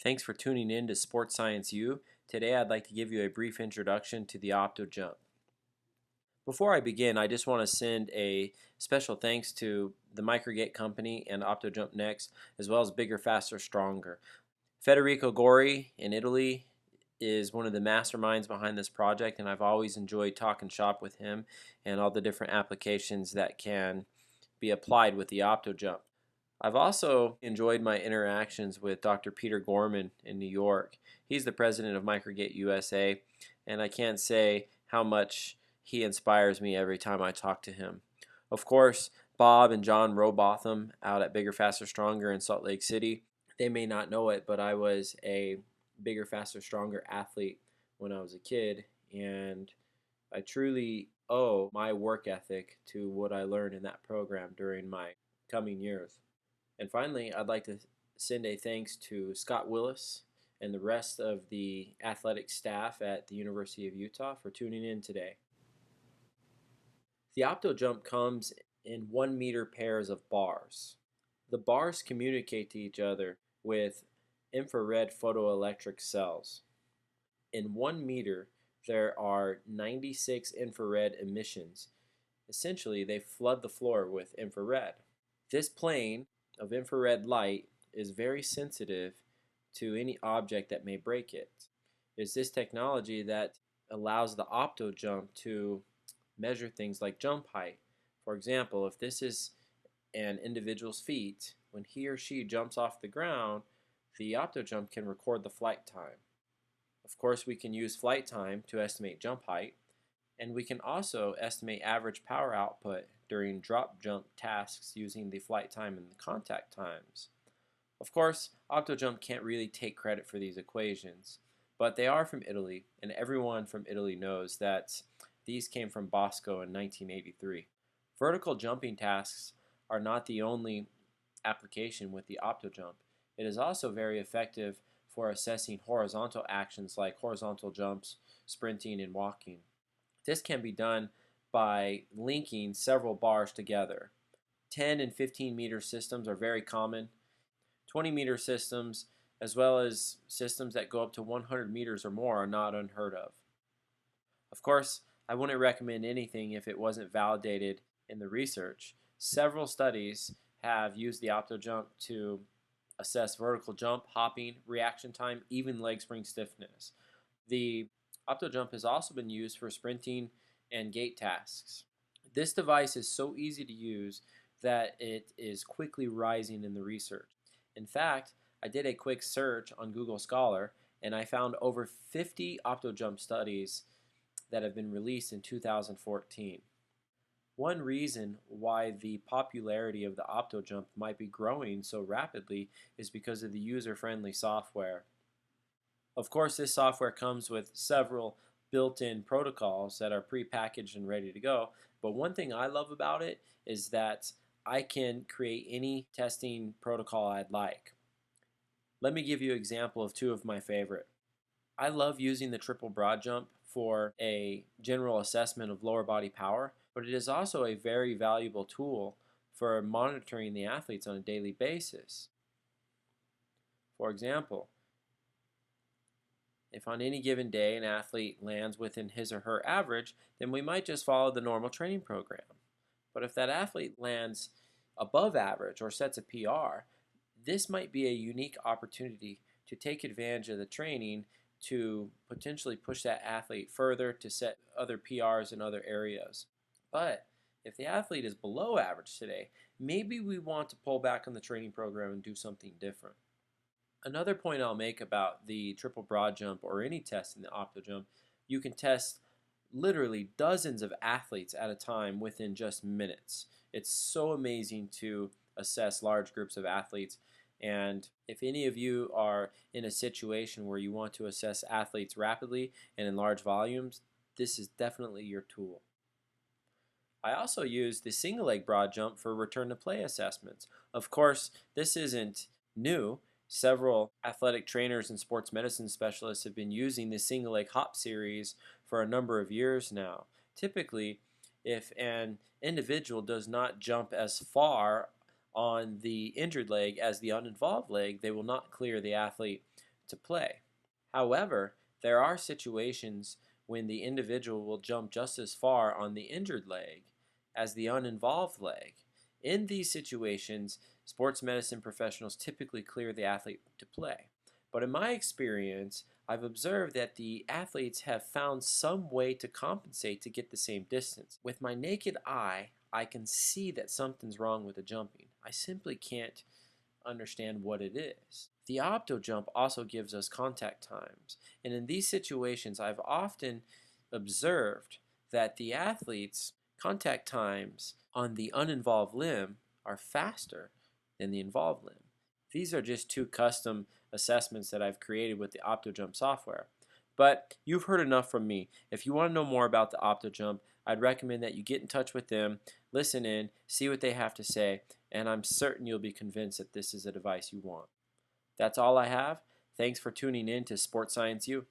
Thanks for tuning in to Sports Science U. Today I'd like to give you a brief introduction to the OptoJump. Before I begin, I just want to send a special thanks to the Microgate Company and OptoJump Next, as well as Bigger, Faster, Stronger. Federico Gori in Italy is one of the masterminds behind this project, and I've always enjoyed talking shop with him and all the different applications that can be applied with the OptoJump. I've also enjoyed my interactions with Dr. Peter Gorman in New York. He's the president of Microgate USA, and I can't say how much he inspires me every time I talk to him. Of course, Bob and John Robotham out at Bigger, Faster, Stronger in Salt Lake City. They may not know it, but I was a Bigger, Faster, Stronger athlete when I was a kid, and I truly owe my work ethic to what I learned in that program during my coming years. And finally, I'd like to send a thanks to Scott Willis and the rest of the athletic staff at the University of Utah for tuning in today. The OptoJump comes in 1 meter pairs of bars. The bars communicate to each other with infrared photoelectric cells. In 1 meter, there are 96 infrared emissions. Essentially, they flood the floor with infrared. This plane of infrared light is very sensitive to any object that may break it. It's this technology that allows the OptoJump to measure things like jump height. For example, if this is an individual's feet, when he or she jumps off the ground, the OptoJump can record the flight time. Of course, we can use flight time to estimate jump height, and we can also estimate average power output during drop jump tasks using the flight time and the contact times. Of course, OptoJump can't really take credit for these equations, but they are from Italy, and everyone from Italy knows that these came from Bosco in 1983. Vertical jumping tasks are not the only application with the OptoJump. It is also very effective for assessing horizontal actions like horizontal jumps, sprinting, and walking. This can be done by linking several bars together. 10 and 15 meter systems are very common. 20 meter systems, as well as systems that go up to 100 meters or more, are not unheard of. Of course, I wouldn't recommend anything if it wasn't validated in the research. Several studies have used the OptoJump to assess vertical jump, hopping, reaction time, even leg spring stiffness. The OptoJump has also been used for sprinting and gait tasks. This device is so easy to use that it is quickly rising in the research. In fact, I did a quick search on Google Scholar and I found over 50 OptoJump studies that have been released in 2014. One reason why the popularity of the OptoJump might be growing so rapidly is because of the user-friendly software. Of course, this software comes with several built-in protocols that are pre-packaged and ready to go, but one thing I love about it is that I can create any testing protocol I'd like. Let me give you an example of two of my favorite. I love using the triple broad jump for a general assessment of lower body power, but it is also a very valuable tool for monitoring the athletes on a daily basis. For example, if on any given day an athlete lands within his or her average, then we might just follow the normal training program. But if that athlete lands above average or sets a PR, this might be a unique opportunity to take advantage of the training to potentially push that athlete further to set other PRs in other areas. But if the athlete is below average today, maybe we want to pull back on the training program and do something different. Another point I'll make about the triple broad jump or any test in the OptoJump, you can test literally dozens of athletes at a time within just minutes. It's so amazing to assess large groups of athletes. And if any of you are in a situation where you want to assess athletes rapidly and in large volumes, this is definitely your tool. I also use the single leg broad jump for return to play assessments. Of course, this isn't new. Several athletic trainers and sports medicine specialists have been using the single leg hop series for a number of years now. Typically, if an individual does not jump as far on the injured leg as the uninvolved leg, they will not clear the athlete to play. However, there are situations when the individual will jump just as far on the injured leg as the uninvolved leg. In these situations, sports medicine professionals typically clear the athlete to play. But in my experience, I've observed that the athletes have found some way to compensate to get the same distance. With my naked eye, I can see that something's wrong with the jumping. I simply can't understand what it is. The OptoJump also gives us contact times, and in these situations, I've often observed that the athletes' contact times on the uninvolved limb are faster than the involved limb. These are just two custom assessments that I've created with the OptoJump software. But you've heard enough from me. If you want to know more about the OptoJump, I'd recommend that you get in touch with them, listen in, see what they have to say, and I'm certain you'll be convinced that this is a device you want. That's all I have. Thanks for tuning in to Sports Science U.